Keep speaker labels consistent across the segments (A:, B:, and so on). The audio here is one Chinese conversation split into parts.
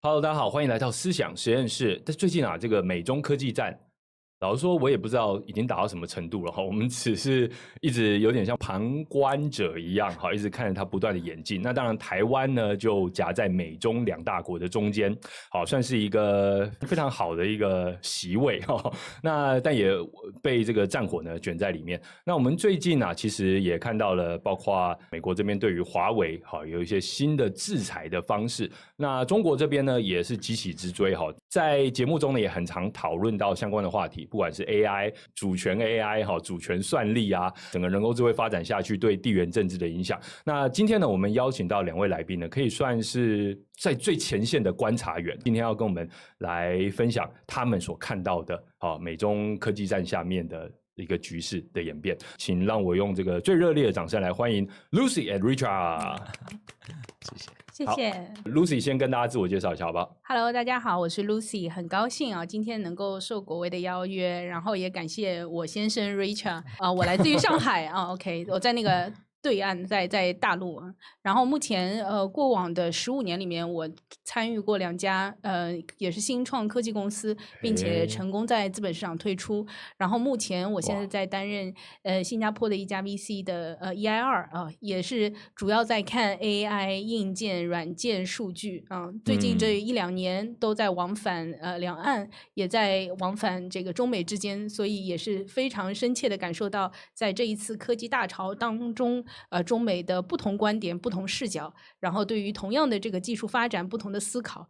A: Hello，大家好，欢迎来到思想实验室。但最近啊，这个美中科技战，老实说，我也不知道已经打到什么程度了哈。我们只是一直有点像旁观者一样，哈，一直看着它不断的演进。那当然，台湾呢就夹在美中两大国的中间，好，算是一个非常好的一个席位哈。那但也被这个战火呢卷在里面。那我们最近啊，其实也看到了，包括美国这边对于华为哈有一些新的制裁的方式。那中国这边呢也是急起直追哈，在节目中呢也很常讨论到相关的话题，不管是 AI 主权 AI 哈、主权算力啊，整个人工智慧发展下去对地缘政治的影响。那今天呢，我们邀请到两位来宾呢，可以算是在最前线的观察员，今天要跟我们来分享他们所看到的美中科技战下面的一个局势的演变。请让我用这个最热烈的掌声来欢迎 Lucy and Richard。
B: 谢谢。
C: 谢谢
A: Lucy 先跟大家自我介绍一下好不好？
C: Hello， 大家好，我是 Lucy， 很高兴啊，今天能够受国威的邀约，然后也感谢我先生 Richard 啊，我来自于上海啊，OK， 我在那个对岸，在大陆，然后目前过往的15年里面，我参与过2家也是新创科技公司，并且成功在资本市场退出。然后目前我现在在担任新加坡的一家 VC 的EIR 啊，也是主要在看 AI 硬件、软件、数据啊。最近这1-2年都在往返两岸，也在往返这个中美之间，所以也是非常深切的感受到，在这一次科技大潮当中。中美的不同观点、不同视角，然后对于同样的这个技术发展不同的思考。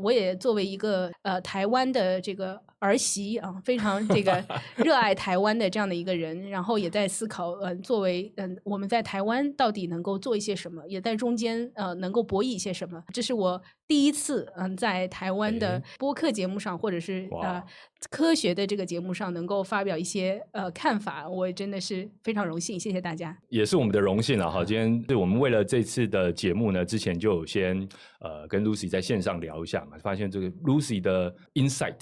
C: 我也作为一个台湾的这个儿媳啊，非常这个热爱台湾的这样的一个人，然后也在思考，作为我们在台湾到底能够做一些什么，也在中间能够博弈一些什么。这是我第一次在台湾的播客节目上，或者是科学的这个节目上能够发表一些看法，我真的是非常荣幸，谢谢大家。
A: 也是我们的荣幸了哈。今天是我们为了这次的节目呢，之前就有先跟 Lucy 在线上聊一下嘛，发现这个 Lucy 的 insight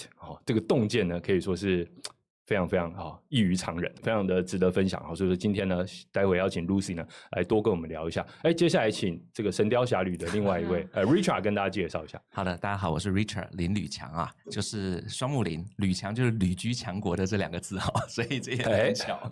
A: 这个洞见呢，可以说是非常非常异于常人，非常的值得分享。所以说今天呢，待会要请 Lucy 呢来多跟我们聊一下。接下来请这个神雕侠侣的另外一位Richard 跟大家介绍一下。
B: 好的，大家好，我是 Richard 林吕强啊，就是双木林，吕强就是旅居强国的这2个字所以这也很巧。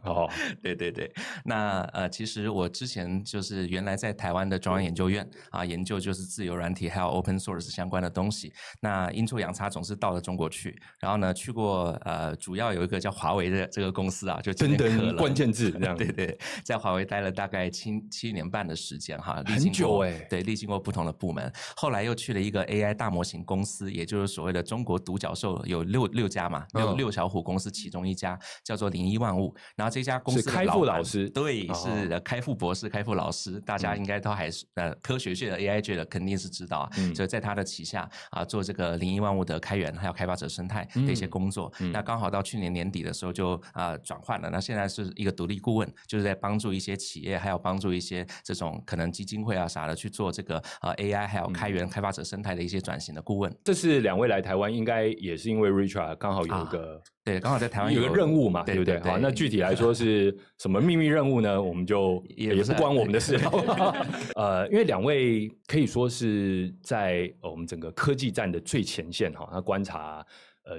B: 对对对，那其实我之前就是原来在台湾的中央研究院啊，研究就是自由软体还有 open source 相关的东西。那阴错阳差总是到了中国去，然后呢去过主要有一个叫华为的这个公司啊，就
A: 等等关键字这样。
B: 对对，在华为待了大概7年半的时间哈，
A: 很久
B: 对，历经过不同的部门。后来又去了一个 AI 大模型公司，也就是所谓的中国独角兽，有六家嘛，六小虎公司其中一家叫做01万物。然后这家公司的
A: 是开复老师，
B: 对，是开复博士、开复老师，大家应该都还是科学界的 AI 界的肯定是知道啊。所以在他的旗下啊，做这个01万物的开源还有开发者生态的一些工作。那刚好到去年年底的时候就转换了，那现在是一个独立顾问，就是在帮助一些企业，还有帮助一些这种可能基金会啊啥的去做这个AI 还有开源开发者生态的一些转型的顾问。
A: 这是2位来台湾，应该也是因为 Richard 刚好有一个
B: 对，刚好在台湾
A: 有个任务嘛，对不对？好，那具体来说是什么秘密任务呢？我们就也不关我们的事。因为2位可以说是在我们整个科技战的最前线哈，他观察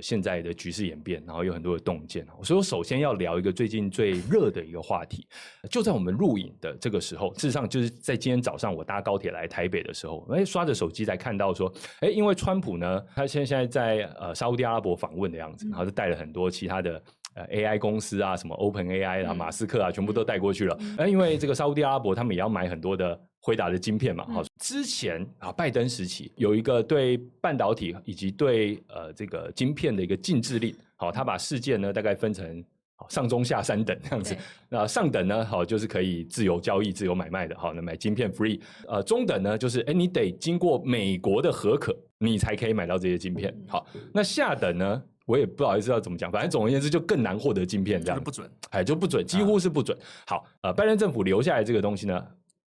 A: 现在的局势演变，然后有很多的洞见。所以我首先要聊一个最近最热的一个话题，就在我们录影的这个时候，事实上就是在今天早上我搭高铁来台北的时候，刷着手机才看到说，因为川普呢，他现在在沙烏地阿拉伯访问的样子，然后就带了很多其他的AI 公司啊，什么 OpenAI 啊、马斯克啊，全部都带过去了。因为这个沙烏地阿拉伯他们也要买很多的辉达的晶片嘛。之前拜登时期有一个对半导体以及对这个晶片的一个禁制令，他把世界呢大概分成上中下3等这样子。那上等呢就是可以自由交易、自由买卖的，那买晶片 free。中等呢就是你得经过美国的核可，你才可以买到这些晶片。好，那下等呢？我也不好意思要怎么讲，反正总而言之就更难获得晶片，这样
B: 就不准，
A: 就不准，几乎是不准。好，拜登政府留下来这个东西呢，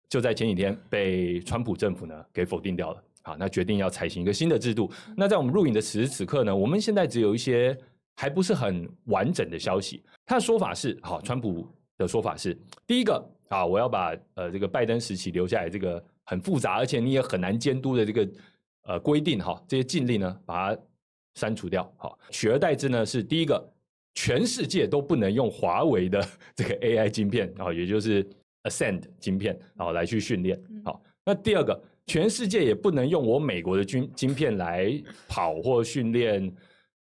A: 就在前几天被川普政府呢给否定掉了。好，那决定要采行一个新的制度。那在我们录影的此时此刻呢，我们现在只有一些还不是很完整的消息。他的说法是，川普的说法是，第一个我要把这个拜登时期留下来这个很复杂，而且你也很难监督的这个规定这些禁令呢，把它删除掉。取而代之呢是第一个，全世界都不能用华为的这个 AI 晶片，也就是 Ascend 晶片，来去训练。那第二个，全世界也不能用我美国的晶片来跑或训练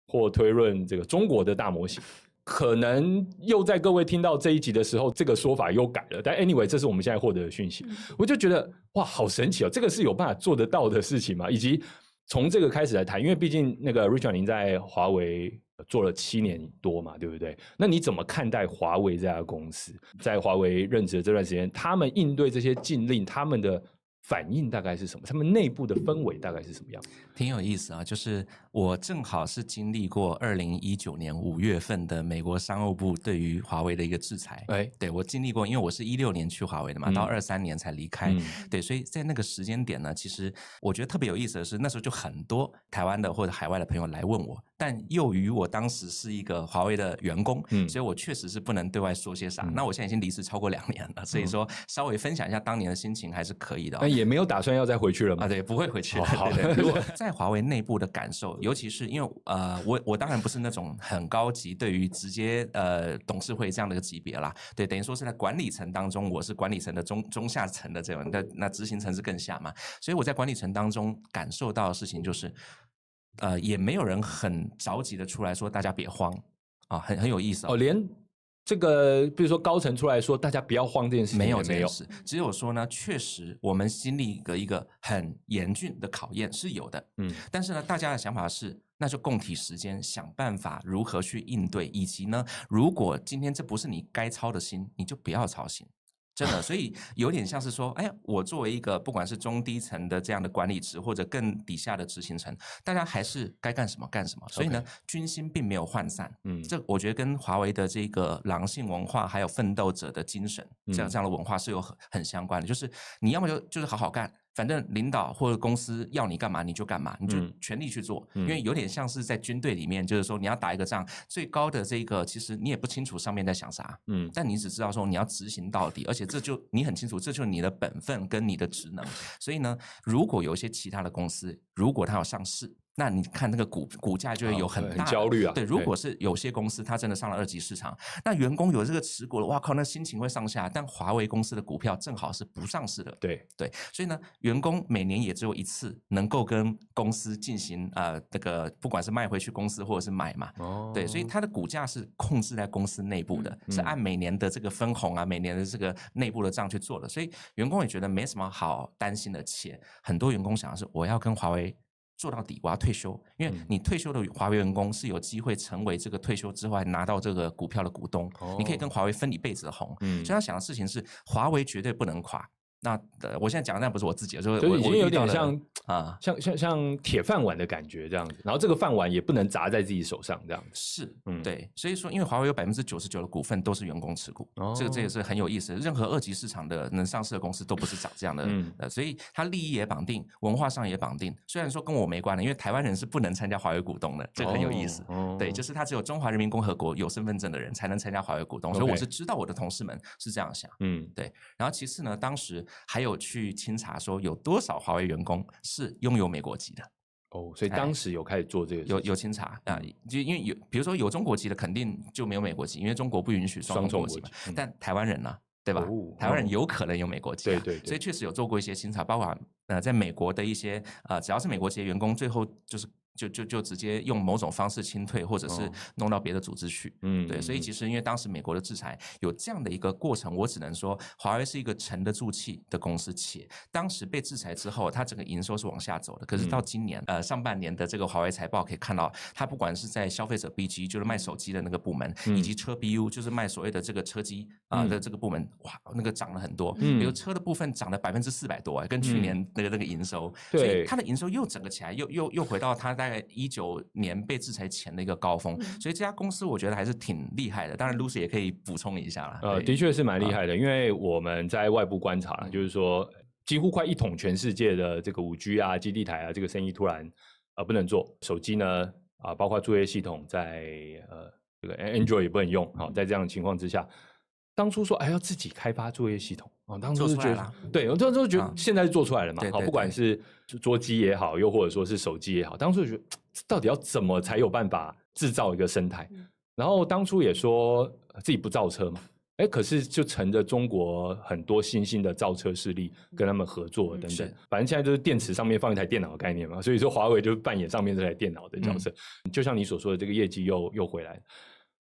A: 或推论这个中国的大模型。可能又在各位听到这一集的时候，这个说法又改了。但 anyway， 这是我们现在获得的讯息。我就觉得哇，好神奇哦！这个是有办法做得到的事情吗？以及从这个开始来谈，因为毕竟那个 Richard 您在华为做了7年多嘛，对不对？那你怎么看待华为这家公司？在华为任职的这段时间，他们应对这些禁令，他们的反应大概是什么？他们内部的氛围大概是什么样？
B: 挺有意思啊，就是我正好是经历过2019年5月份的美国商务部对于华为的一个制裁。对，我经历过，因为我是16年去华为的嘛，到23年才离开。对，所以在那个时间点呢，其实我觉得特别有意思的是，那时候就很多台湾的或者海外的朋友来问我，但由于我当时是一个华为的员工，所以我确实是不能对外说些啥。那我现在已经离职超过2年了，所以说稍微分享一下当年的心情还是可以的。
A: 但也没有打算要再回去了吗？
B: 对，不会回去了。如果在华为内部的感受，尤其是因为我当然不是那种很高级，对于直接董事会这样的一个级别啦。对，等于说是在管理层当中，我是管理层的中下层的这种，那执行层是更下嘛。所以我在管理层当中感受到的事情就是，也没有人很着急的出来说大家别慌啊，很有意思
A: 连这个比如说高层出来说大家不要慌这件事情
B: 没有这件事，只有说呢，确实我们经历一个很严峻的考验是有的，但是呢，大家的想法是，那就共体时间，想办法如何去应对，以及呢，如果今天这不是你该操的心，你就不要操心。真的，所以有点像是说，哎，我作为一个不管是中低层的这样的管理职，或者更底下的执行层，大家还是该干什么干什么。所以呢，军心并没有涣散。这我觉得跟华为的这个狼性文化，还有奋斗者的精神，这样的文化是有很相关的。就是你要么就是好好干。反正领导或者公司要你干嘛你就干嘛，你就全力去做，因为有点像是在军队里面，就是说你要打一个仗，最高的这个其实你也不清楚上面在想啥，但你只知道说你要执行到底，而且这就你很清楚，这就是你的本分跟你的职能。所以呢，如果有一些其他的公司，如果它有上市，那你看那个股价就会有很大的
A: 焦虑啊。
B: 对，如果是有些公司它真的上了2级市场，那员工有这个持股了，哇靠，那心情会上下。但华为公司的股票正好是不上市的，
A: 对，
B: 所以呢，员工每年也只有1次能够跟公司进行这个不管是卖回去公司或者是买嘛，对，所以它的股价是控制在公司内部的，是按每年的这个分红啊，每年的这个内部的账去做的，所以员工也觉得没什么好担心的。且很多员工想的是，我要跟华为做到底，我要退休，因为你退休的华为员工是有机会成为这个退休之后还拿到这个股票的股东，你可以跟华为分一辈子的红。所以他想的事情是，华为绝对不能垮。那我现在讲的那不是我自己，就是
A: 已经有点像铁饭碗的感觉这样子，然后这个饭碗也不能砸在自己手上这样子。
B: 是，对，所以说，因为华为有99%的股份都是员工持股，这也是很有意思的。任何2级市场的能上市的公司都不是长这样的，所以它利益也绑定，文化上也绑定。虽然说跟我没关的，因为台湾人是不能参加华为股东的，这个很有意思。对，就是他只有中华人民共和国有身份证的人才能参加华为股东，所以我是知道我的同事们是这样想。对。然后其次呢，当时还有去清查说有多少华为员工是拥有美国籍的。
A: 所以当时有开始做这个
B: 有清查啊，就因为比如说有中国籍的肯定就没有美国籍，因为中国不允许双重国籍嘛。但台湾人呢，对吧？台湾人有可能有美国籍，
A: 对，
B: 所以确实有做过一些清查，包括在美国的一些只要是美国籍的员工，最后就直接用某种方式清退，或者是弄到别的组织去。对，所以其实因为当时美国的制裁有这样的一个过程，我只能说华为是一个沉得住气的公司，且当时被制裁之后，它整个营收是往下走的。可是到今年上半年的这个华为财报可以看到，它不管是在消费者 BG 就是卖手机的那个部门，以及车 BU 就是卖所谓的这个车机的这个部门，哇，那个涨了很多。比如车的部分涨了400%多，跟去年那个营收，所以它的营收又整个起来，又回到它大概19年被制裁前的一个高峰，所以这家公司我觉得还是挺厉害的。当然 Lucy 也可以补充一下啦。
A: 的确是蛮厉害的，因为我们在外部观察，就是说几乎快一统全世界的这个5G 啊、基地台啊，这个生意突然不能做，手机呢包括作业系统在这个 Android 也不能用，在这样的情况之下，当初说要自己开发作业系统当初是觉得对，我当初觉得现在是做出来了嘛，好，不管是桌机也好，又或者说是手机也好，当初就觉得到底要怎么才有办法制造一个生态？然后当初也说自己不造车嘛，可是就乘着中国很多新兴的造车势力跟他们合作等等，反正现在就是电池上面放一台电脑的概念嘛，所以说华为就扮演上面这台电脑的角色。就像你所说的，这个业绩又回来了，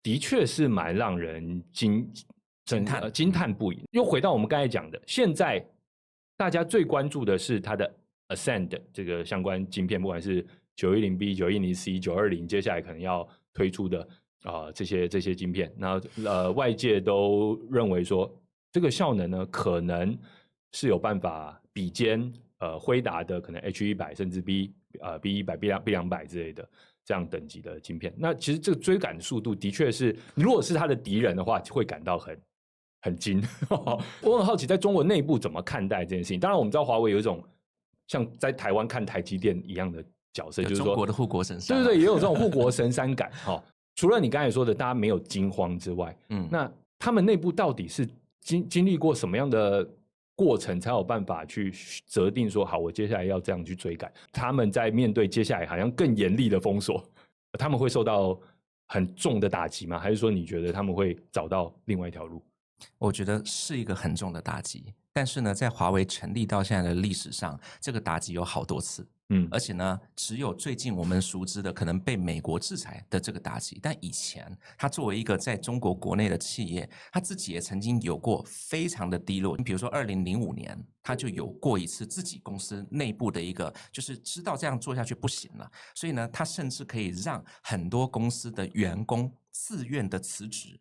A: 的确是蛮让人惊叹不已。又回到我们刚才讲的，现在大家最关注的是它的 Ascend 这个相关晶片，不管是 910B、910C、920，接下来可能要推出的这些晶片，那外界都认为说这个效能呢，可能是有办法比肩辉达的可能 H100 甚至 B100、B200 之类的这样等级的晶片。那其实这个追赶速度的确是，如果是他的敌人的话，会感到很惊。我很好奇，在中国内部怎么看待这件事情？当然，我们知道华为有一种像在台湾看台积电一样的角色，就是说
B: 中国的护国神山，
A: 对，也有这种护国神山感。除了你刚才说的大家没有惊慌之外，那他们内部到底是经历过什么样的过程，才有办法去择定说好，我接下来要这样去追赶？他们在面对接下来好像更严厉的封锁，他们会受到很重的打击吗？还是说你觉得他们会找到另外一条路？
B: 我觉得是一个很重的打击，但是呢，在华为成立到现在的历史上，这个打击有好多次。而且呢，只有最近我们熟知的可能被美国制裁的这个打击，但以前他作为一个在中国国内的企业，他自己也曾经有过非常的低落。你比如说2005年，他就有过一次自己公司内部的一个，就是知道这样做下去不行了，所以呢，他甚至可以让很多公司的员工自愿的辞职。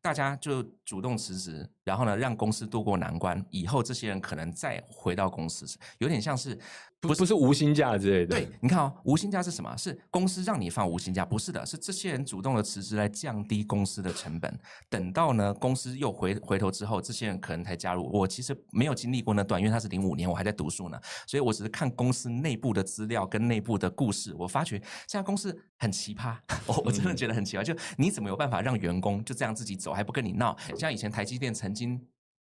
B: 大家就主动辞职，然后呢，让公司渡过难关，以后这些人可能再回到公司，有点像是
A: 不是无薪假之类的。
B: 对，你看无薪假是什么？是公司让你放无薪假，不是的，是这些人主动的辞职来降低公司的成本。等到呢公司又回头之后，这些人可能才加入。我其实没有经历过那段，因为他是05年，我还在读书呢，所以我只是看公司内部的资料跟内部的故事，我发觉这家公司很奇葩，我真的觉得很奇葩。就你怎么有办法让员工就这样自己走，还不跟你闹？像以前台积电曾经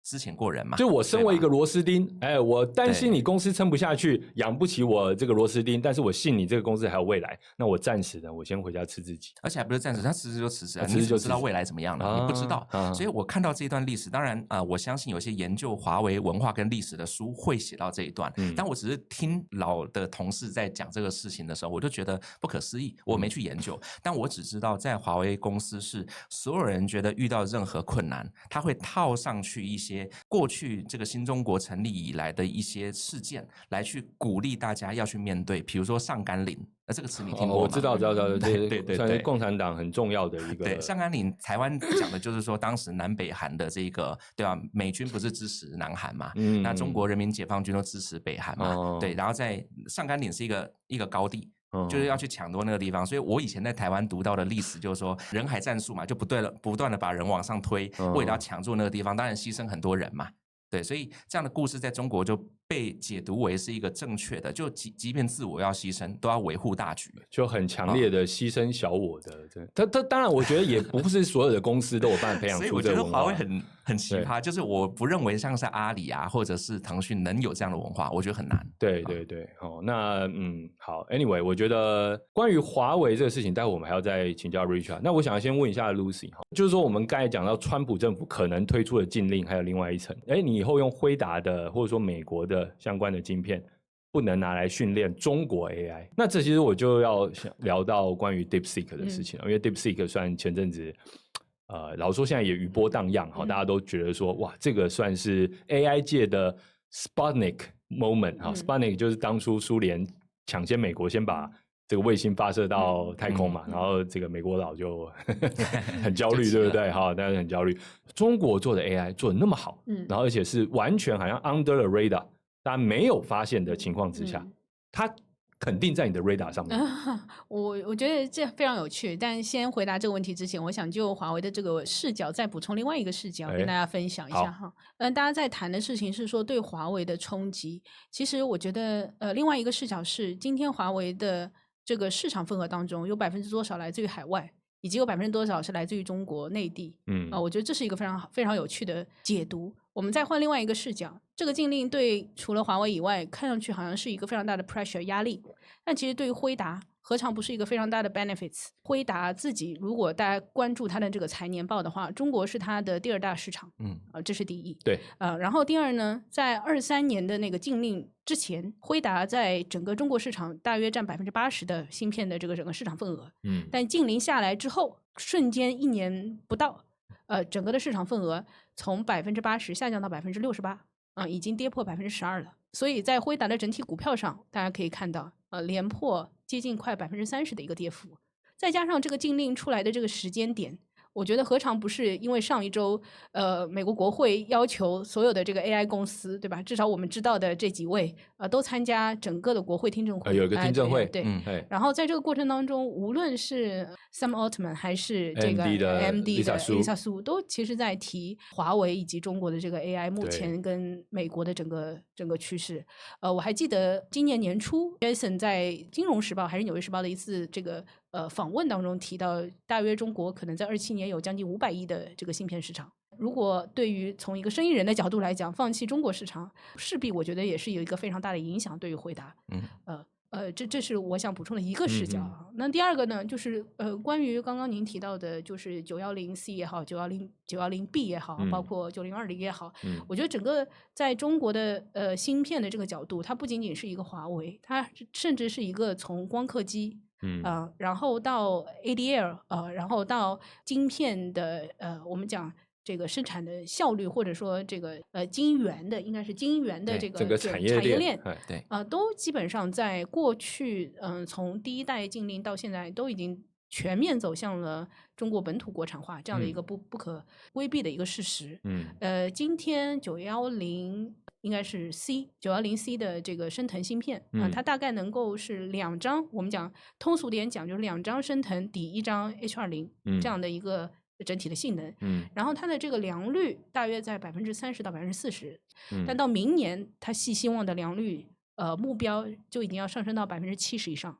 B: 之前过人嘛，
A: 就我身为一个螺丝钉，我担心你公司撑不下去，养不起我这个螺丝钉，但是我信你这个公司还有未来，那我暂时的，我先回家吃自己。
B: 而且还不是暂时，他辞职就辞职了，你就知道未来怎么样了，你不知道。所以我看到这一段历史，当然我相信有些研究华为文化跟历史的书会写到这一段，但我只是听老的同事在讲这个事情的时候，我就觉得不可思议，我没去研究，但我只知道在华为公司是所有人觉得遇到任何困难，他会套上去一些过去这个新中国成立以来的一些事件，来去鼓励大家要去面对，比如说上甘岭。这个词你听过吗？
A: 我知道，
B: 对，
A: 算是共产党很重要的一个。
B: 对，上甘岭，台湾讲的就是说，当时南北韩的这个，对吧？美军不是支持南韩嘛？那中国人民解放军都支持北韩嘛？对，然后在上甘岭是一个高地。就是要去抢夺那个地方，所以我以前在台湾读到的历史就是说，人海战术嘛，就不断的把人往上推，为了要抢住那个地方，当然牺牲很多人嘛。对，所以这样的故事在中国就被解读为是一个正确的，就即便自我要牺牲，都要维护大局，
A: 就很强烈的牺牲小我的。他当然，我觉得也不是所有的公司都有办法培养出这个文化。所以我觉得华
B: 为很奇葩，就是我不认为像是阿里啊，或者是腾讯能有这样的文化，我觉得很难。
A: 对，那好 ，Anyway， 我觉得关于华为这个事情，待会我们还要再请教 Richard。那我想先问一下 Lucy， 就是说我们刚才讲到川普政府可能推出的禁令，还有另外一层，你以后用辉达的或者说美国的相关的晶片不能拿来训练中国 AI， 那这其实我就要聊到关于 DeepSeek 的事情了，因为 DeepSeek 算前阵子老实说现在也余波荡漾，大家都觉得说哇，这个算是 AI 界的 Sputnik moment， Sputnik 就是当初苏联抢先美国先把这个卫星发射到太空嘛，然后这个美国佬就很焦虑，对不对？大家很焦虑。中国做的 AI 做得那么好，然后而且是完全好像 under the radar， 大家没有发现的情况之下，它肯定在你的 radar 上面。
C: 我觉得这非常有趣，但先回答这个问题之前，我想就华为的这个视角再补充另外一个视角跟大家分享一下哈。大家在谈的事情是说对华为的冲击，其实我觉得另外一个视角是今天华为的这个市场份额当中有多少来自于海外，以及有多少是来自于中国内地。我觉得这是一个非常非常有趣的解读。我们再换另外一个视角，这个禁令对除了华为以外，看上去好像是一个非常大的 pressure 压力，但其实对于辉达何尝不是一个非常大的 benefits？ 辉达自己如果大家关注它的这个财年报的话，中国是它的第2大市场，这是第一。
A: 对，
C: 然后第二呢，在23年的那个禁令之前，辉达在整个中国市场大约占80%的芯片的这个整个市场份额。但禁令下来之后，瞬间1年不到，整个的市场份额从80%下降到68%，已经跌破12%了。所以在辉达的整体股票上，大家可以看到，连破接近快30%的一个跌幅。再加上这个禁令出来的这个时间点，我觉得何尝不是因为上一周美国国会要求所有的这个 AI 公司，对吧？至少我们知道的这几位都参加整个的国会听证会，
A: 有一个听证会，
C: 对。然后在这个过程当中，无论是 Sam Altman 还是这个 AMD 的 Lisa Su， 都其实在提华为以及中国的这个 AI 目前跟美国的整个趋势。我还记得今年年初 Jason 在《金融时报》还是《纽约时报》的一次这个访问当中提到，大约中国可能在27年有将近500亿的这个芯片市场。如果对于从一个生意人的角度来讲，放弃中国市场，势必我觉得也是有一个非常大的影响对于辉达。这是我想补充的一个视角。那第二个呢，就是关于刚刚您提到的，就是 910C 也好，910B 也好，包括9020也好，我觉得整个在中国的芯片的这个角度，它不仅仅是一个华为，它甚至是一个从光刻机。然后到 ADL， 然后到晶片的我们讲这个生产的效率，或者说这个晶圆的，应该是晶圆的这个
A: 产业链，
B: 对，
C: 都基本上在过去从第1代禁令到现在都已经全面走向了中国本土国产化这样的一个不可规避的一个事实。今天910应该是 910C 的这个升腾芯片，它大概能够是2张，我们讲通俗点讲就是2张升腾抵1张 H20，这样的一个整体的性能。然后它的这个良率大约在30%到40%，但到明年它希望的良率目标就已经要上升到70%以上。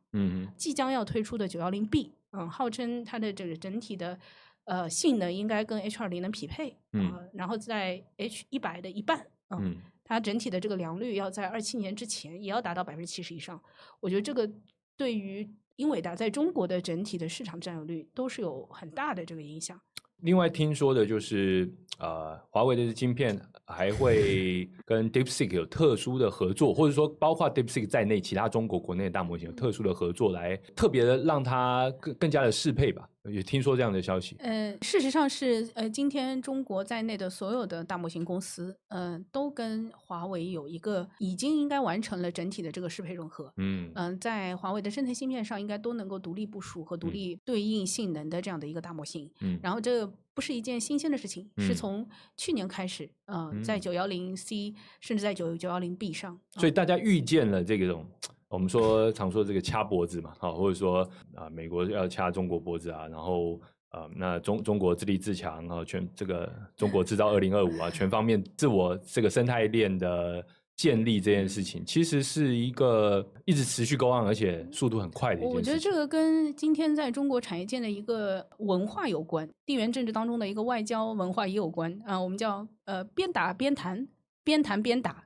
C: 即将要推出的910B，号称它的这个整体的性能应该跟 H20能匹配，然后在 H100的一半，它整体的这个良率要在27年之前也要达到70%以上。我觉得这个对于英伟达在中国的整体的市场占有率都是有很大的这个影响。
A: 另外听说的就是华为的晶片还会跟 DeepSeek 有特殊的合作，或者说包括 DeepSeek 在内其他中国国内的大模型有特殊的合作，来特别的让它更加的适配吧。也听说这样的消息。
C: 事实上是今天中国在内的所有的大模型公司都跟华为有一个已经应该完成了整体的这个适配融合。在华为的生态芯片上应该都能够独立部署和独立对应性能的这样的一个大模型。然后这不是一件新鲜的事情，是从去年开始在910C 甚至在910B 上。
A: 所以大家预见了这种我们常说这个掐脖子嘛，或者说美国要掐中国脖子啊，然后那中国自立自强全这个中国制造2025啊，全方面自我这个生态链的建立这件事情，其实是一个一直持续go on，而且速度很快的一件事情。
C: 我觉得这个跟今天在中国产业界的一个文化有关，地缘政治当中的一个外交文化也有关我们叫边打边谈，边谈边打。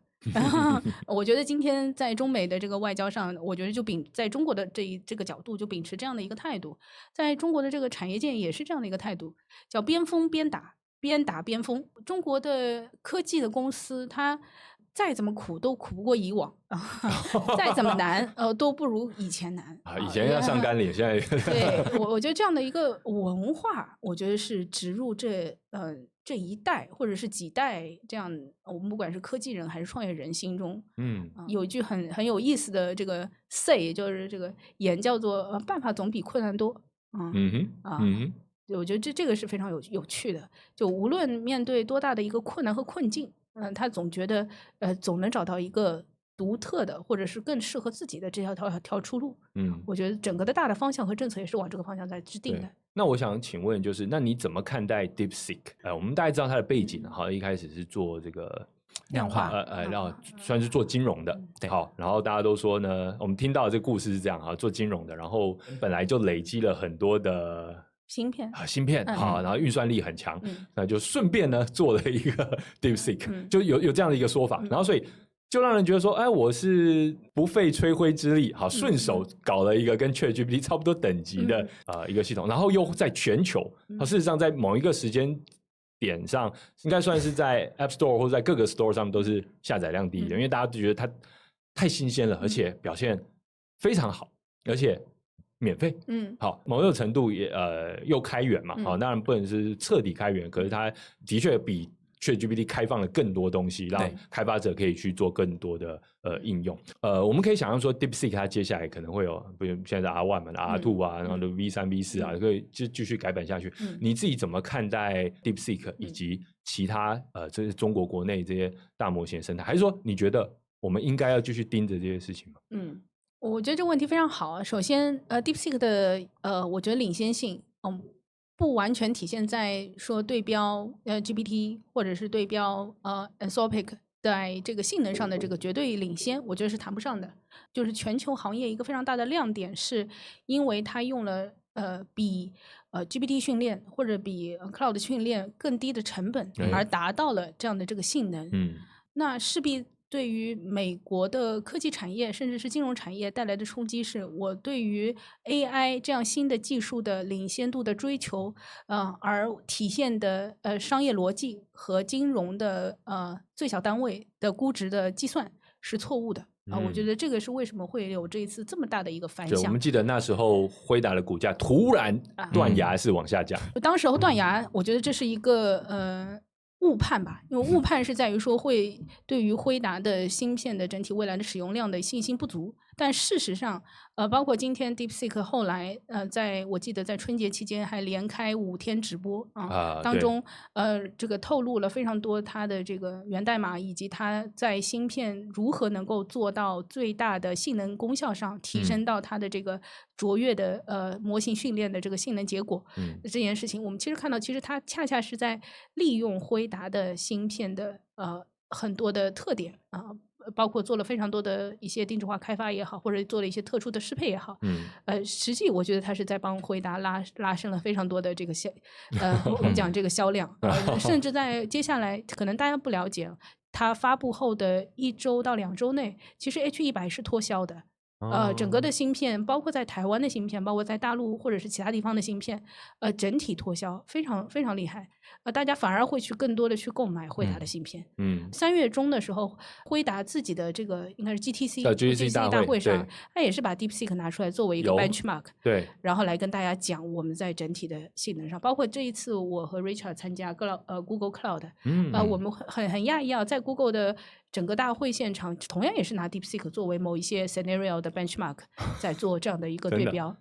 C: 我觉得今天在中美的这个外交上，我觉得就在中国的这个角度就秉持这样的一个态度，在中国的这个产业界也是这样的一个态度，叫边锋边打，边打边锋。中国的科技的公司，它再怎么苦都苦不过以往再怎么难都不如以前难
A: 以前要上甘岭，现在
C: 对，我觉得这样的一个文化，我觉得是植入这一代或者是几代这样，我们不管是科技人还是创业人心中，有一句很有意思的这个 say， 就是这个言叫做办法总比困难多。我觉得这个是非常有趣的，就无论面对多大的一个困难和困境，他总觉得总能找到一个独特的或者是更适合自己的这条出路。我觉得整个的大的方向和政策也是往这个方向在制定的。
A: 那我想请问就是，那你怎么看待 DeepSeek？我们大概知道它的背景，一开始是做这个
B: 量化，
A: 算是做金融的。好，然后大家都说呢，我们听到的这个故事是这样做金融的，然后本来就累积了很多的
C: 芯片
A: 好，然后运算力很强，那就顺便呢做了一个 DeepSeek，就有这样的一个说法，然后所以就让人觉得说，哎，我是不费吹灰之力，好，顺手搞了一个跟 ChatGPT 差不多等级的一个系统，然后又在全球，事实上在某一个时间点上，应该算是在 App Store 或者在各个 Store 上面都是下载量第一的，因为大家觉得它太新鲜了，而且表现非常好，而且免费，好，某种程度也又开源嘛，好，当然不能是彻底开源，可是它的确比 ChatGPT 开放了更多东西，让开发者可以去做更多的应用。我们可以想象说 DeepSeek 它接下来可能会有，比如现在 R1 嘛、R2 啊，然后 V3、V4 啊，可以继续改版下去。你自己怎么看待 DeepSeek 以及其他这是中国国内这些大模型的生态？还是说你觉得我们应该要继续盯着这些事情吗？
C: 我觉得这个问题非常好。首先DeepSeek 的我觉得领先性，不完全体现在说对标GPT 或者是对标Anthropic在这个性能上的这个绝对领先，我觉得是谈不上的。就是全球行业一个非常大的亮点，是因为它用了比GPT 训练或者比Cloud 训练更低的成本，而达到了这样的这个性能。那势必对于美国的科技产业甚至是金融产业带来的冲击是，我对于 AI 这样新的技术的领先度的追求，而体现的商业逻辑和金融的最小单位的估值的计算是错误的。我觉得这个是为什么会有这一次这么大的一个反响。
A: 我们记得那时候辉达的股价突然断崖式往下降，
C: 当时候断崖，我觉得这是一个误判吧，因为误判是在于说会对于辉达的芯片的整体未来的使用量的信心不足，但事实上，包括今天 DeepSeek 后来在我记得在春节期间还连开5天直播当中这个透露了非常多它的这个源代码以及它在芯片如何能够做到最大的性能功效上提升到它的这个卓越的模型训练的这个性能结果。这件事情我们其实看到，其实它恰恰是在利用辉达的芯片的很多的特点包括做了非常多的一些定制化开发也好，或者做了一些特殊的适配也好，实际我觉得它是在帮辉达拉升了非常多的这个我们讲这个销量，甚至在接下来可能大家不了解，它发布后的1周到2周内，其实 H100是脱销的。整个的芯片，包括在台湾的芯片，包括在大陆或者是其他地方的芯片，整体脱销非常非常厉害。大家反而会去更多的去购买辉达的芯片。3月中的时候，辉达自己的这个应该是 GTC 大会上，他也是把 DeepSeek 拿出来作为一个 benchmark，
A: 对，
C: 然后来跟大家讲我们在整体的性能上，包括这一次我和 Richard 参加Google Cloud，我们很讶异在 Google 的整个大会现场，同样也是拿 DeepSeek 作为某一些 scenario 的 benchmark 在做这样的一个对标。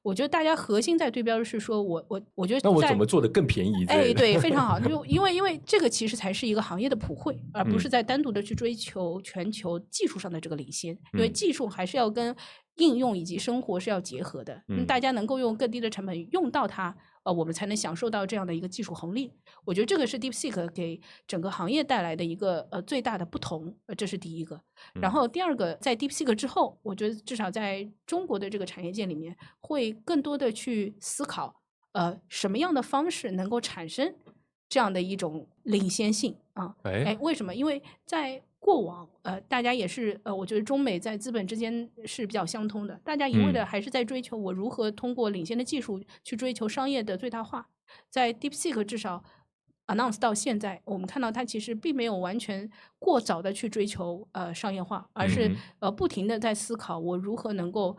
C: 我觉得大家核心在对标是说，我觉得
A: 那我怎么做的更便宜？
C: 对，非常好。就因为这个其实才是一个行业的普惠，而不是在单独的去追求全球技术上的这个领先。因为技术还是要跟应用以及生活是要结合的。大家能够用更低的成本用到它，我们才能享受到这样的一个技术红利。我觉得这个是 DeepSeek 给整个行业带来的一个最大的不同，这是第一个。然后第二个，在 DeepSeek 之后，我觉得至少在中国的这个产业界里面，会更多的去思考，什么样的方式能够产生这样的一种领先性为什么？因为在过往大家也是我觉得中美在资本之间是比较相通的，大家一味的还是在追求我如何通过领先的技术去追求商业的最大化。在 DeepSeek 至少 announce 到现在，我们看到它其实并没有完全过早的去追求商业化，而是不停的在思考我如何能够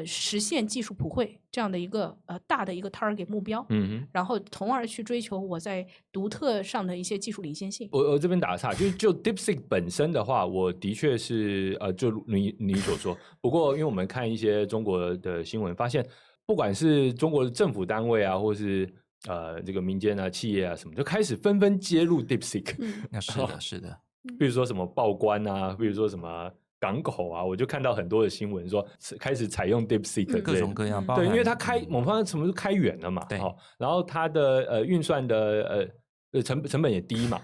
C: 实现技术普惠这样的一个大的一个 target 目标，然后从而去追求我在独特上的一些技术领先性。
A: 我这边打个岔，就 DeepSeek 本身的话，我的确是就你所说，不过因为我们看一些中国的新闻，发现不管是中国的政府单位啊，或是这个民间啊、企业啊什么，就开始纷纷接入 DeepSeek。
B: 是的。
A: 比如说什么报关啊，比如说什么港口啊，我就看到很多的新闻说开始采用 DeepSeek，
B: 各种各样。
A: 对，因为它某方面什么都开源了嘛，然后它的运算的成本也低嘛，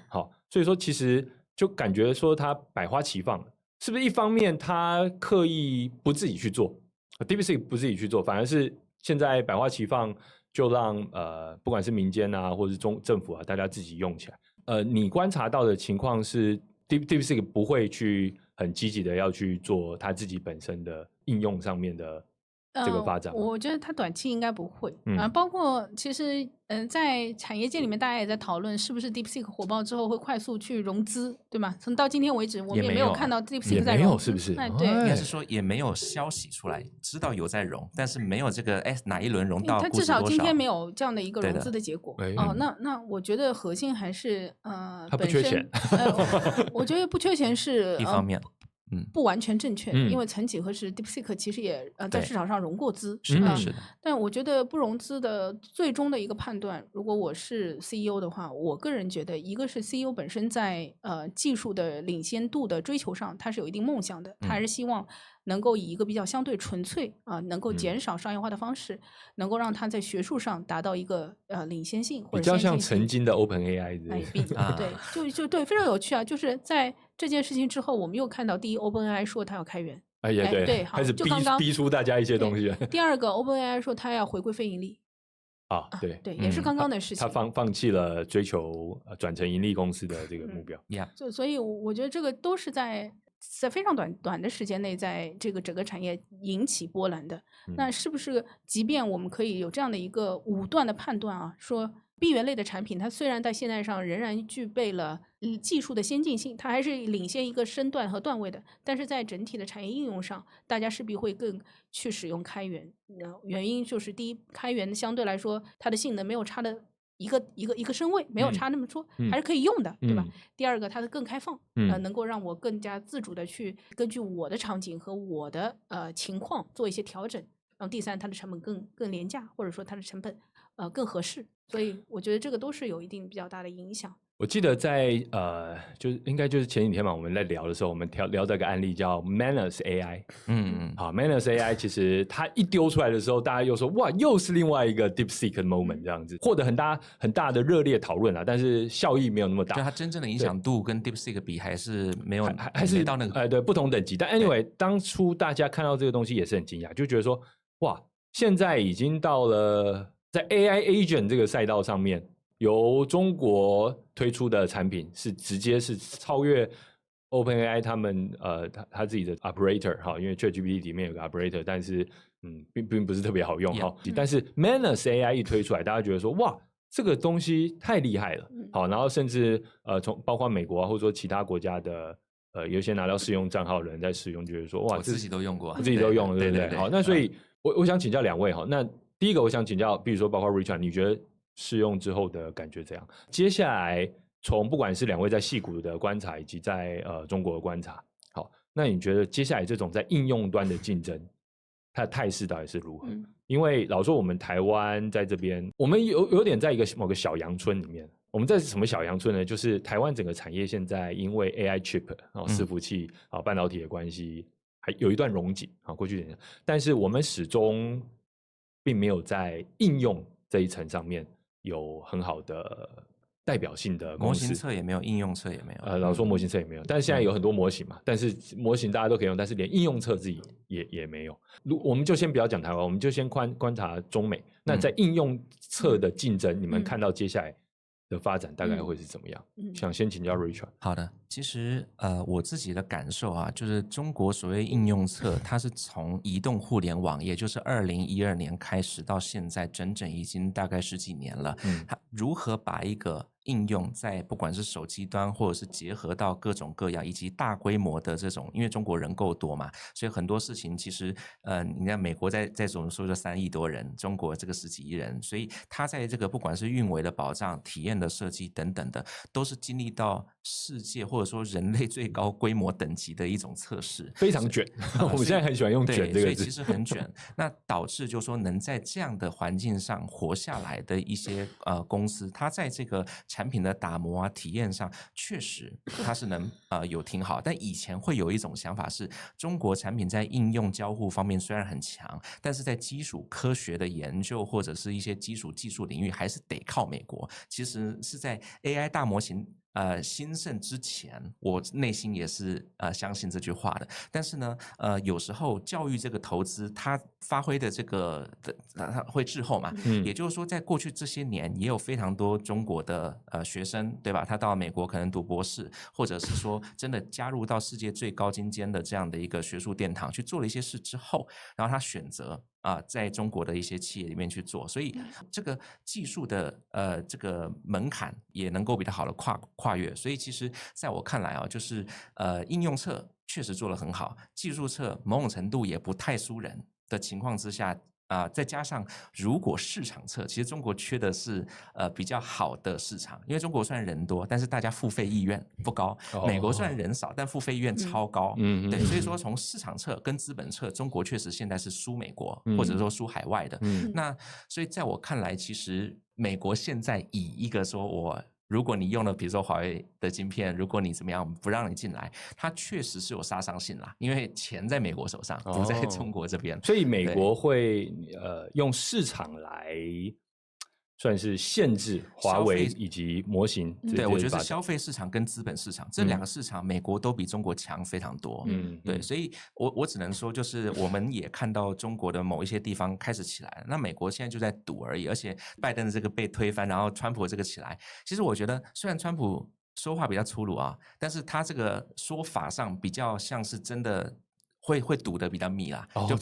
A: 所以说其实就感觉说它百花齐放，是不是？一方面它刻意不自己去做 DeepSeek，不自己去做，反而是现在百花齐放。就让不管是民间啊，或是政府啊，大家自己用起来。你观察到的情况是 DeepSeek 不会去很积极的要去做它自己本身的应用上面的这个发展吗？
C: 我觉得它短期应该不会包括其实在产业界里面，大家也在讨论是不是 DeepSeek 火爆之后会快速去融资，对吗？从到今天为止，我们也没有看到 DeepSeek 在融资，
A: 是不是？
C: 对，
B: 应该是说也没有消息出来，知道有在融，但是没有这个哪一轮融到，
C: 它至少今天没有这样的一个融资的结果。那我觉得核心还是
A: 它不缺钱，
C: 我觉得不缺钱是
B: 一方面。
C: 不完全正确，因为曾几何时 DeepSeek 其实也在市场上融过资，
B: 是的，是的。
C: 但我觉得不融资的最终的一个判断，如果我是 CEO 的话，我个人觉得，一个是 CEO 本身在技术的领先度的追求上，他是有一定梦想的，他还是希望能够以一个比较相对纯粹能够减少商业化的方式，能够让他在学术上达到一个领先性或者
A: 比较像曾经的 OpenAI
C: 对，就对，非常有趣啊！就是在这件事情之后，我们又看到第一 OpenAI 说他要开源，对，
A: 开始逼出大家一些东西。
C: 第二个 OpenAI 说他要回归非盈利对，也是刚刚的事情。
A: 他放弃了追求转成盈利公司的这个目标。
C: 所以我觉得这个都是在非常短的时间内，在这个整个产业引起波澜的。那是不是即便我们可以有这样的一个武断的判断啊，说闭源类的产品，它虽然在现在上仍然具备了技术的先进性，它还是领先一个身段和段位的，但是在整体的产业应用上，大家势必会更去使用开源。原因就是第一，开源相对来说它的性能没有差的一个身位，没有差那么多，还是可以用的，对吧？第二个，它的更开放，能够让我更加自主的去根据我的场景和我的情况做一些调整。然后第三，它的成本更廉价，或者说它的成本更合适。所以我觉得这个都是有一定比较大的影响。
A: 我记得在就是应该就是前几天嘛，我们在聊的时候，我们聊这个案例叫 Manus AI。好 ，Manus AI 其实它一丢出来的时候，大家又说哇，又是另外一个 DeepSeek 的 moment 这样子，获得很大的热烈讨论啊，但是效益没有那么大。
B: 对它真正的影响度跟 DeepSeek 比还是没有，
A: 还是
B: 没到那个
A: 对不同等级。但 anyway， 当初大家看到这个东西也是很惊讶，就觉得说哇，现在已经到了在 AI agent 这个赛道上面。由中国推出的产品是直接是超越 OpenAI 他们他自己的 operator 哈，因为 ChatGPT 里面有个 operator， 但是并不是特别好用哈。但是 Manus AI 一推出来，大家觉得说哇，这个东西太厉害了，好，然后甚至包括美国或者说其他国家的有一些拿到试用账号的人在使用，觉得说哇，
B: 我自己都用过，
A: 我自己都用了，对不对？好，那所以我想请教两位哈，那第一个我想请教，比如说包括 Richard， 你觉得试用之后的感觉怎样？接下来从不管是两位在矽谷的观察，以及在中国的观察，好，那你觉得接下来这种在应用端的竞争，它的态势到底是如何？因为老说我们台湾在这边，我们有点在某个小阳春里面。我们在什么小阳春呢？就是台湾整个产业现在因为 AI chip 伺服器半导体的关系，还有一段荣景过去点，但是我们始终并没有在应用这一层上面有很好的代表性的公司。
B: 模型侧也没有，应用侧也没有。
A: 老说模型侧也没有，但是现在有很多模型嘛，但是模型大家都可以用，但是连应用侧自己也没有。我们就先不要讲台湾，我们就先观察中美。那在应用侧的竞争，你们看到接下来的发展大概会是怎么样？想先请教 Richard。
B: 好的，其实我自己的感受啊，就是中国所谓应用侧，它是从移动互联网，也就是2012年开始到现在，整整已经大概10几年了。它如何把一个应用在不管是手机端，或者是结合到各种各样以及大规模的这种，因为中国人够多嘛，所以很多事情其实你看美国在这种说就3亿多人，中国这个10几亿人，所以它在这个不管是运维的保障、体验的设计等等的，都是经历到世界或者说人类最高规模等级的一种测试，
A: 非常卷。我们现在很喜欢用卷这个字，
B: 所以其实很卷。那导致就是说能在这样的环境上活下来的一些公司，它在这个产品的打磨体验上，确实它是能有挺好。但以前会有一种想法是，中国产品在应用交互方面虽然很强，但是在基础科学的研究或者是一些基础技术领域，还是得靠美国。其实是在 AI 大模型兴盛之前，我内心也是相信这句话的。但是呢，有时候教育这个投资，它发挥的这个它会滞后嘛。也就是说，在过去这些年，也有非常多中国的学生，对吧？他到美国可能读博士，或者是说真的加入到世界最高精尖的这样的一个学术殿堂去做了一些事之后，然后他选择在中国的一些企业里面去做，所以这个技术的这个门槛也能够比较好的跨越。所以其实在我看来就是应用侧确实做得很好，技术侧某种程度也不太输人的情况之下。再加上如果市场侧，其实中国缺的是比较好的市场，因为中国虽然人多，但是大家付费意愿不高。美国虽然人少，但付费意愿超高。对，所以说从市场侧跟资本侧，中国确实现在是输美国，或者说输海外的。那所以在我看来，其实美国现在以一个说如果你用了比如说华为的晶片，如果你怎么样不让你进来，它确实是有杀伤性啦，因为钱在美国手上，不在中国这边。
A: 所以美国会用市场来算是限制华为以及模型。
B: 对，我觉得是消费市场跟资本市场这两个市场，美国都比中国强非常多。对，所以我只能说，就是我们也看到中国的某一些地方开始起来了，那美国现在就在赌而已。而且拜登的这个被推翻，然后川普这个起来，其实我觉得虽然川普说话比较粗鲁但是他这个说法上比较像是真的会赌得比较密啦。就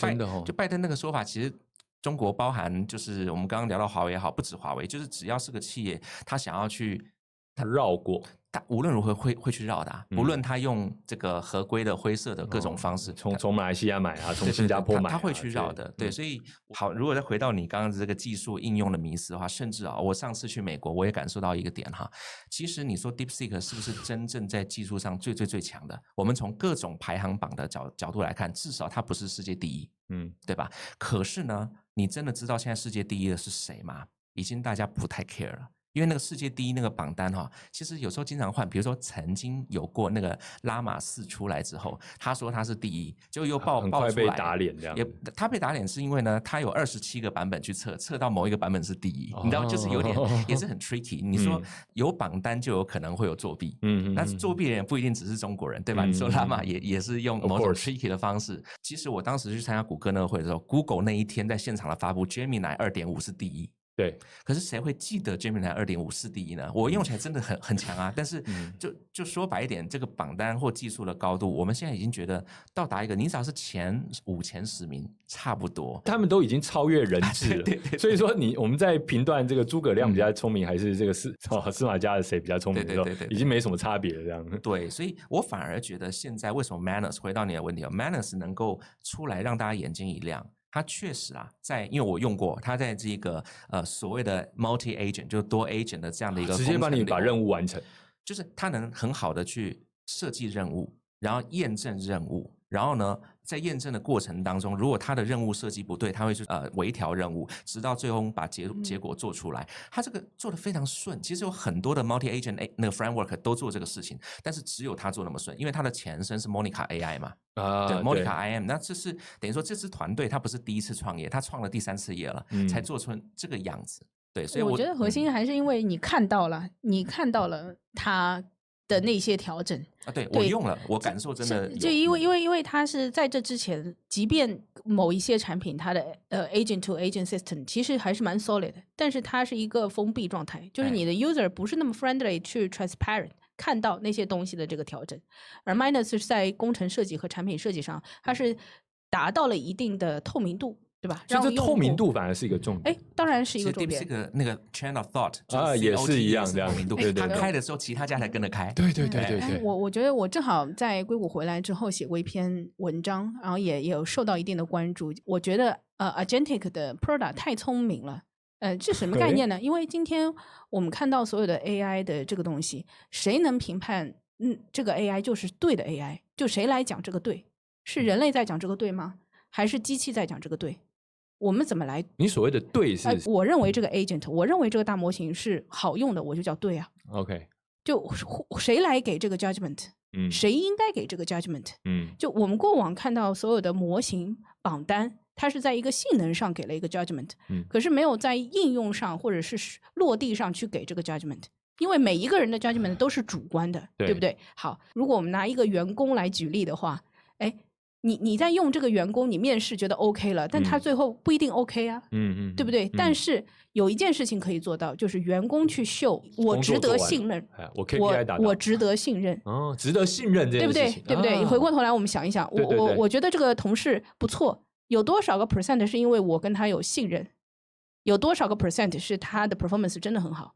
B: 拜登那个说法，其实中国包含就是我们刚刚聊到华为也好，不止华为，就是只要是个企业，他想要去
A: 他绕过，
B: 他无论如何会去绕的不论他用这个合规的灰色的各种方式，
A: 从马来西亚买从新加坡买，
B: 他会去绕的。对，所以好，如果再回到你刚刚这个技术应用的迷思的话，甚至我上次去美国，我也感受到一个点其实你说 DeepSeek 是不是真正在技术上最强的？我们从各种排行榜的角度来看，至少它不是世界第一，对吧？可是呢，你真的知道现在世界第一的是谁吗？已经大家不太 care 了。因为那个世界第一那个榜单其实有时候经常换，比如说曾经有过那个拉玛4出来之后，他说他是第一，就又爆出来，
A: 很快被打脸这样。
B: 他被打脸是因为呢，他有27个版本去测到某一个版本是第一，你知道，就是有点也是很 tricky。你说有榜单就有可能会有作弊，那作弊的人不一定只是中国人，对吧？你说拉玛也是用某种 tricky 的方式。其实我当时去参加谷歌那个会的时候 ，Google 那一天在现场的发布 ，Gemini 2.5 是第一。
A: 对，
B: 可是谁会记得 Gemini 2.5是第一呢？我用起来真的很强但是就说白一点，这个榜单或技术的高度，我们现在已经觉得到达一个，你只要是前5、前10名差不多，
A: 他们都已经超越人质了。对，所以说我们在评断这个诸葛亮比较聪明，还是这个司马家的谁比较聪明的时候，已经没什么差别了这样。
B: 对，所以我反而觉得现在为什么 Manus 回到你的问题，Manus 能够出来让大家眼睛一亮。它确实因为我用过，它在这个所谓的 multi agent 就多 agent 的这样的一个
A: 直接帮你把任务完成，
B: 就是它能很好的去设计任务，然后验证任务，然后呢，在验证的过程当中，如果它的任务设计不对，它会去微调任务，直到最后把结果做出来。它这个做得非常顺。其实有很多的 multi agent 那个 framework 都做这个事情，但是只有它做那么顺，因为它的前身是 Monica AI 嘛。对 Monica IM， 那这是等于说这支团队它不是第一次创业，它创了第3次业了，才做出这个样子。对，所以
C: 我觉得核心还是因为你看到了它的那些调整
B: 对，我用了，我感受真的
C: 就因为它是在这之前，即便某一些产品它的agent to agent system 其实还是蛮 solid 的，但是它是一个封闭状态，就是你的 user 不是那么 friendly 去 transparent。看到那些东西的这个调整，而 Minus 是在工程设计和产品设计上，它是达到了一定的透明度，对吧？
A: 所以这透明度反而是一个重点。
C: 当然是一个重点。
B: 这个那个 chain of thought
A: 也是一样这样。
B: 对，它开的时候，其他家才跟着开。
A: 对。
C: 我觉得我正好在硅谷回来之后写过一篇文章，然后也有受到一定的关注。我觉得Agentic 的 product 太聪明了。这什么概念呢？因为今天我们看到所有的 AI 的这个东西，谁能评判这个 AI 就是对的 AI？ 就谁来讲这个对？是人类在讲这个对吗？还是机器在讲这个对？我们怎么来？
A: 你所谓的对是？
C: 我认为这个 agent， 我认为这个大模型是好用的，我就叫对啊。
A: OK，
C: 就谁来给这个 judgment？谁应该给这个 judgment？就我们过往看到所有的模型榜单。它是在一个性能上给了一个 judgment，可是没有在应用上或者是落地上去给这个 judgment。因为每一个人的 judgment 都是主观的，对不对？好，如果我们拿一个员工来举例的话，哎，你在用这个员工，你面试觉得 OK 了，但他最后不一定 OK 啊，对不对？但是有一件事情可以做到，就是员工去秀我值得信任，
A: 我 KPI 达到，
C: 我值得信任，
A: 值得信任这件事情，
C: 对不对？回过头来我们想一想，我觉得这个同事不错，有多少个 percent 是因为我跟他有信任？有多少个 percent 是他的 performance 真的很好？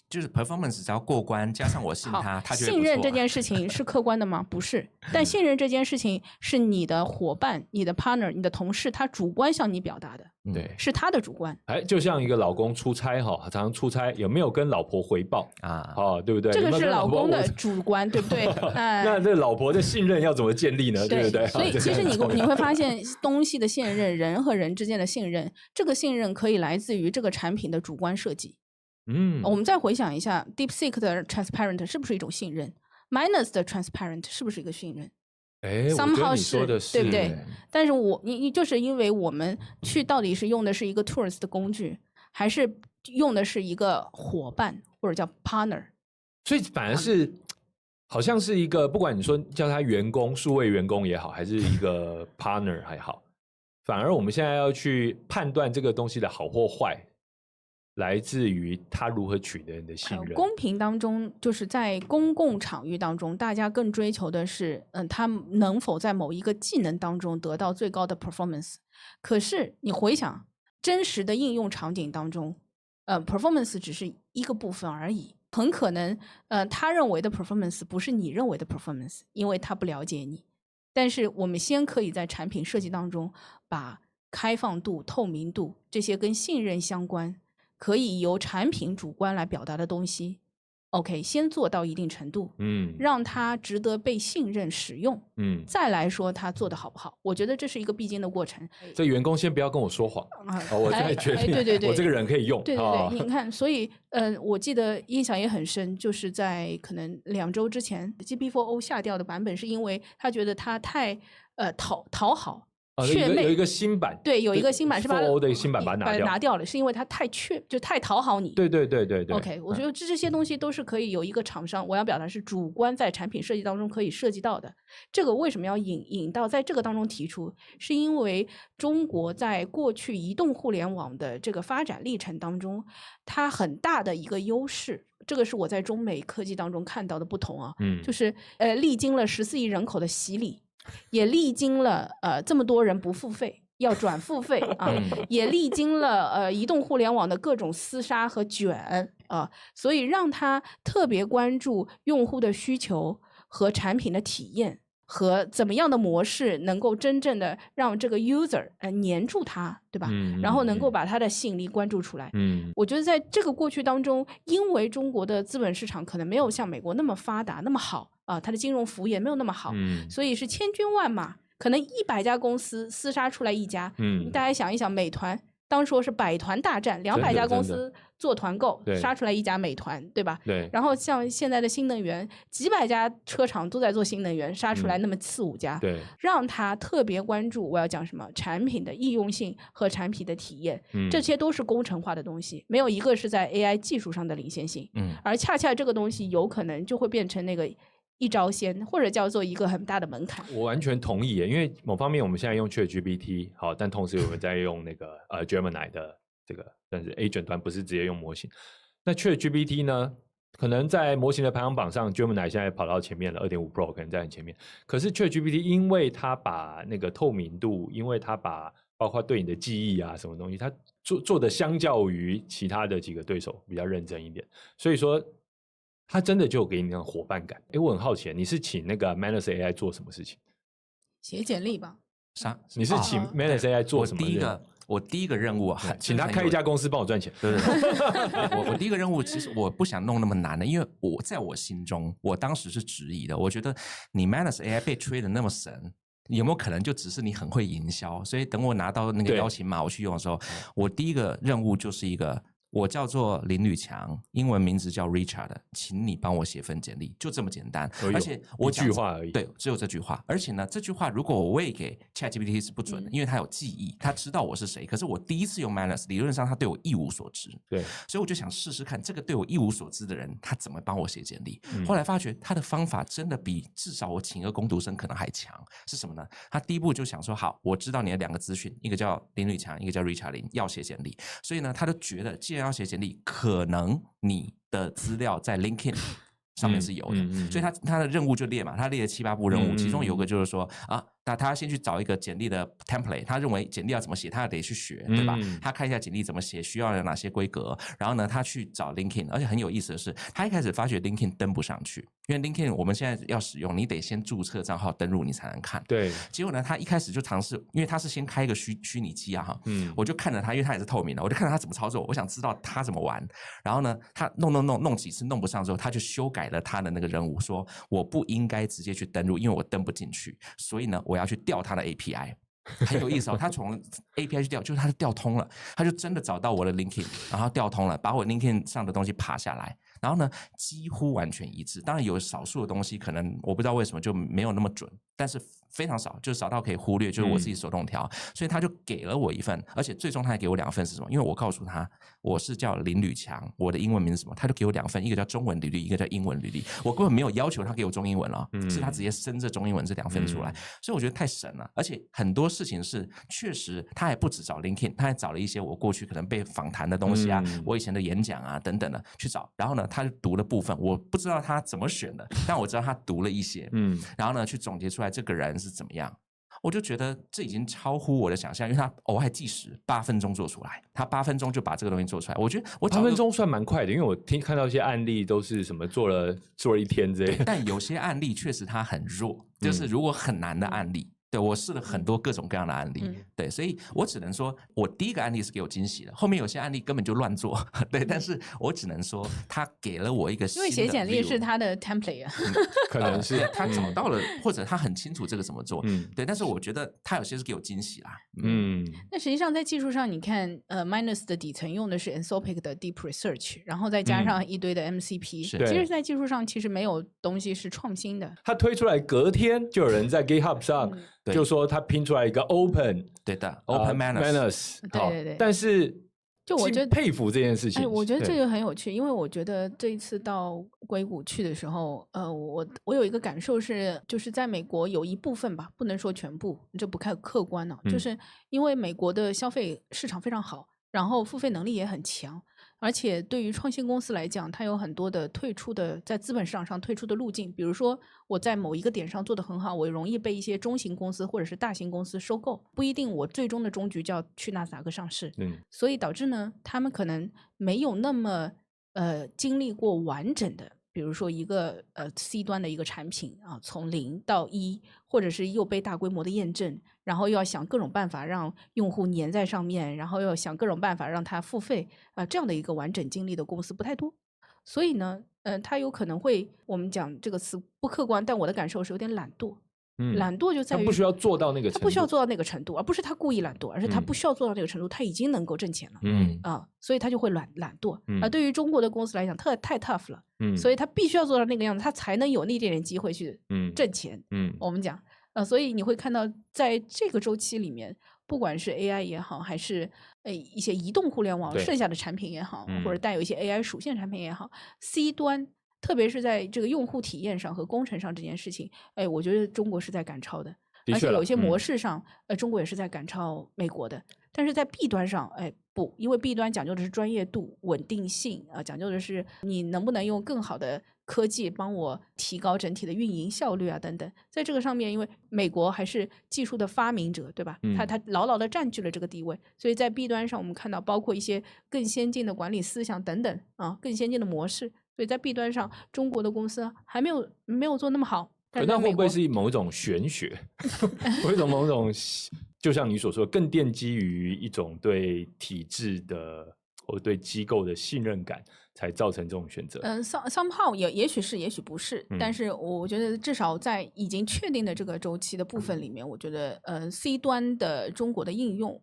B: 就是 performance 只要过关，加上我信他，他就会不错。
C: 信任这件事情是客观的吗？不是。但信任这件事情是你的伙伴、你的 partner、你的同事，他主观向你表达的，
A: 对，
C: 是他的主观。
A: 就像一个老公出差常常出差，有没有跟老婆回报对不对？
C: 这个是老公的主观，对不对？
A: 那这老婆的信任要怎么建立呢？对不对？
C: 所以其实你会发现，东西的信任，人和人之间的信任，这个信任可以来自于这个产品的主观设计。我们再回想一下 DeepSeek 的 transparent 是不是一种信任 ？Minus 的 transparent 是不是一个信任？somehow 是，对不对？但是你就是因为我们到底是用的是一个 tools 的工具，还是用的是一个伙伴或者叫 partner？
A: 所以反而是好像是一个，不管你说叫他员工、数位员工也好，还是一个 partner 还好，反而我们现在要去判断这个东西的好或坏。来自于他如何取得你的信任。
C: 公平当中，就是在公共场域当中，大家更追求的是，他能否在某一个技能当中得到最高的 performance。可是你回想真实的应用场景当中，performance 只是一个部分而已。很可能，他认为的 performance 不是你认为的 performance， 因为他不了解你。但是我们先可以在产品设计当中，把开放度、透明度这些跟信任相关。可以由产品主观来表达的东西 ，OK， 先做到一定程度，让它值得被信任使用，再来说它做得好不好。我觉得这是一个必经的过程。
A: 这员工先不要跟我说谎，我再决定，对，我这个人可以用。
C: 对，你看，所以我记得印象也很深，就是在可能2周之前 ，GPT-4o 下掉的版本是因为他觉得他太讨好。
A: 有一个新版，
C: 对，有一个新版是把
A: 4o 的新版把它
C: 拿掉了，是因为它就太讨好你。
A: 对。
C: OK， 我觉得这些东西都是可以有一个厂商，我要表达是主观在产品设计当中可以涉及到的。这个为什么要引到在这个当中提出？是因为中国在过去移动互联网的这个发展历程当中，它很大的一个优势。这个是我在中美科技当中看到的不同啊，就是历经了14亿人口的洗礼。也历经了这么多人不付费要转付费啊，也历经了移动互联网的各种厮杀和卷啊，所以让他特别关注用户的需求和产品的体验和怎么样的模式能够真正的让这个 user 黏住他，对吧？然后能够把他的吸引力关注出来。我觉得在这个过去当中，因为中国的资本市场可能没有像美国那么发达那么好。它的金融服务也没有那么好，所以是千军万马，可能100家公司厮杀出来一家。大家想一想，美团当说是百团大战，200家公司做团购，杀出来一家美团，对吧？
A: 对。
C: 然后像现在的新能源，几百家车厂都在做新能源，杀出来那么4、5家，
A: 对，
C: 让他特别关注我要讲什么产品的易用性和产品的体验，这些都是工程化的东西，没有一个是在 AI 技术上的领先性。而恰恰这个东西有可能就会变成那个。一招鲜，或者叫做一个很大的门槛。
A: 我完全同意耶，因为某方面我们现在用 ChatGPT 好，但同时我们在用那个Gemini 的这个，但是 agent 端不是直接用模型。那 ChatGPT 呢，可能在模型的排行榜上 Gemini 现在跑到前面了， 2.5 Pro 可能在很前面。可是 ChatGPT 因为它把那个透明度，因为它把包括对你的记忆啊什么东西，它做的相较于其他的几个对手比较认真一点，所以说他真的就给你那种伙伴感。我很好奇，你是请那个 Manus AI 做什么事情？
C: 写简历吧。
B: 啥？
A: 你是请 Manus AI 做什么？
B: 我第一个任务啊，
A: 请他开一家公司帮我赚钱。
B: 对我第一个任务其实我不想弄那么难的，因为在我心中，我当时是质疑的。我觉得你 Manus AI 被吹的那么神，有没有可能就只是你很会营销？所以等我拿到那个邀请码我去用的时候，我第一个任务就是一个我叫做林吕强，英文名字叫 Richard， 请你帮我写份简历，就这么简单。而且我
A: 一句话而已，
B: 对，只有这句话。而且呢，这句话如果我喂给 ChatGPT 是不准的，因为它有记忆，它知道我是谁。可是我第一次用 Manus， 理论上它对我一无所知。
A: 对，
B: 所以我就想试试看，这个对我一无所知的人，他怎么帮我写简历。后来发觉他的方法真的比至少我请一个工读生可能还强。是什么呢？他第一步就想说，好，我知道你的2个资讯，一个叫林吕强，一个叫 Richard 林，要写简历。所以呢，他就觉得既然要写简历，可能你的资料在 LinkedIn 上面是有的，所以他的任务就列嘛，他列了7、8步任务，其中有个就是说啊，他先去找一个简历的 template， 他认为简历要怎么写，他得去学，对吧？他看一下简历怎么写，需要有哪些规格，然后呢，他去找 LinkedIn， 而且很有意思的是，他一开始发觉 LinkedIn 登不上去，因为 LinkedIn 我们现在要使用，你得先注册账号登入你才能看。
A: 对，
B: 结果呢，他一开始就尝试，因为他是先开一个虚拟机啊，我就看着他，因为他也是透明的，我就看着他怎么操作，我想知道他怎么玩。然后呢，他弄几次弄不上之后，他就修改了他的那个任务，说我不应该直接去登入，因为我登不进去，所以呢，我要去调他的 API。很有意思哦，他从 API 去调，就是他就调通了，他就真的找到我的 LinkedIn， 然后调通了，把我 LinkedIn 上的东西爬下来，然后呢，几乎完全一致。当然有少数的东西可能我不知道为什么就没有那么准，但是非常少，就少到可以忽略，就是我自己手动调，所以他就给了我一份，而且最终他还给我2份是什么？因为我告诉他我是叫林吕强，我的英文名是什么，他就给我2份，一个叫中文履历，一个叫英文履历。我根本没有要求他给我中英文了，是他直接生这中英文这2份出来，所以我觉得太神了。而且很多事情是确实他还不止找 LinkedIn， 他还找了一些我过去可能被访谈的东西啊，我以前的演讲啊等等的去找，然后呢，他就读了部分，我不知道他怎么选的，但我知道他读了一些，然后呢，去总结出来这个人是怎么样。我就觉得这已经超乎我的想象，因为他还计时8分钟做出来，他8分钟就把这个东西做出来。我觉得我
A: 8分钟算蛮快的，因为我看到一些案例都是什么做了1天之类的，
B: 但有些案例确实它很弱，就是如果很难的案例。对，我试了很多各种各样的案例，对，所以我只能说，我第一个案例是给我惊喜的，后面有些案例根本就乱做，对，但是我只能说，他给了我一个新的 view，
C: 因为写简历是他的 template 啊，
A: 可能是
B: 他找到了，或者他很清楚这个怎么做，对，但是我觉得他有些是给我惊喜啦，
C: 那实际上在技术上，你看，Manus 的底层用的是 Anthropic 的 Deep Research， 然后再加上一堆的 MCP，其实在技术上其实没有东西是创新的。
A: 他推出来隔天就有人在 GitHub 上就说他拼出来一个 Open，
B: 对的 ，Open Manus，
C: 对，
A: 但是
C: 就我觉得
A: 佩服这件事情，
C: 我觉得这个很有趣，因为我觉得这一次到硅谷去的时候，我有一个感受是，就是在美国有一部分吧，不能说全部，这不太客观了，就是因为美国的消费市场非常好，然后付费能力也很强。而且对于创新公司来讲，它有很多的退出的，在资本市场上退出的路径。比如说，我在某一个点上做得很好，我容易被一些中型公司或者是大型公司收购，不一定我最终的终局就要去纳斯达克上市。所以导致呢，他们可能没有那么经历过完整的。比如说一个C 端的一个产品啊，从0到1，或者是又被大规模的验证，然后又要想各种办法让用户粘在上面，然后又要想各种办法让它付费这样的一个完整经历的公司不太多。所以呢，它有可能会，我们讲这个词不客观，但我的感受是有点懒惰。懒惰就在于
A: 他不需要做到那个程度，
C: 他不需要做到那个程度，而不是他故意懒惰，而是他不需要做到那个程度，他已经能够挣钱了。所以他就会懒惰。而对于中国的公司来讲，太 tough 了。所以他必须要做到那个样子，他才能有那点点机会去挣钱。我们讲，所以你会看到，在这个周期里面，不管是 AI 也好，还是一些移动互联网剩下的产品也好，或者带有一些 AI 属性产品也好 ，C 端。特别是在这个用户体验上和工程上这件事情，我觉得中国是在赶超的，而且有一些模式上，中国也是在赶超美国的。但是在 B 端上，不，因为 B 端讲究的是专业度、稳定性讲究的是你能不能用更好的科技帮我提高整体的运营效率等等。在这个上面，因为美国还是技术的发明者，对吧？他牢牢的占据了这个地位，所以在 B 端上，我们看到包括一些更先进的管理思想等等更先进的模式。所以在 B 端上，中国的公司还没有做那么好。
A: 那会不会是某一种玄学，某种就像你所说，更奠基于一种对体制的或对机构的信任感，才造成这种选择。
C: somehow 也许是，也许不是，但是我觉得至少在已经确定的这个周期的部分里面，我觉得C 端的中国的应用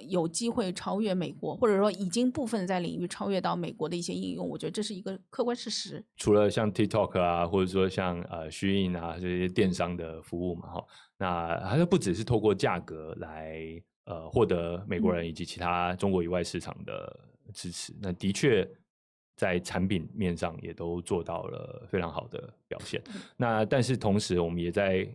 C: 有机会超越美国，或者说已经部分在领域超越到美国的一些应用，我觉得这是一个客观事实。
A: 除了像 TikTok 啊，或者说像Shein 啊这些电商的服务嘛，那它就不只是透过价格来获得美国人以及其他中国以外市场的支持，那的确在产品面上也都做到了非常好的表现。那但是同时我们也在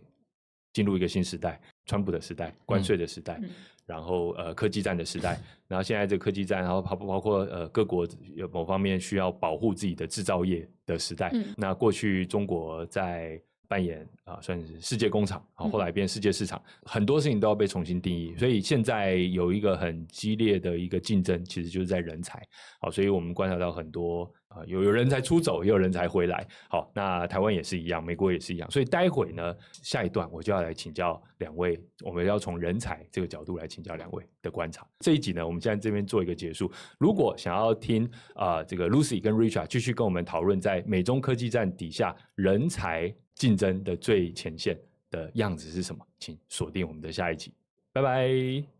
A: 进入一个新时代，川普的时代，关税的时代，然后科技战的时代，然后现在这个科技战，然后包括各国有某方面需要保护自己的制造业的时代。那过去中国在扮演算是世界工厂，后来变世界市场，很多事情都要被重新定义，所以现在有一个很激烈的一个竞争，其实就是在人才。好，所以我们观察到很多有人才出走，也有人才回来。好，那台湾也是一样，美国也是一样。所以待会呢，下一段我就要来请教两位，我们要从人才这个角度来请教两位的观察。这一集呢，我们现在这边做一个结束。如果想要听这个 Lucy 跟 Richard 继续跟我们讨论在美中科技战底下人才竞争的最前线的样子是什么，请锁定我们的下一集。拜拜。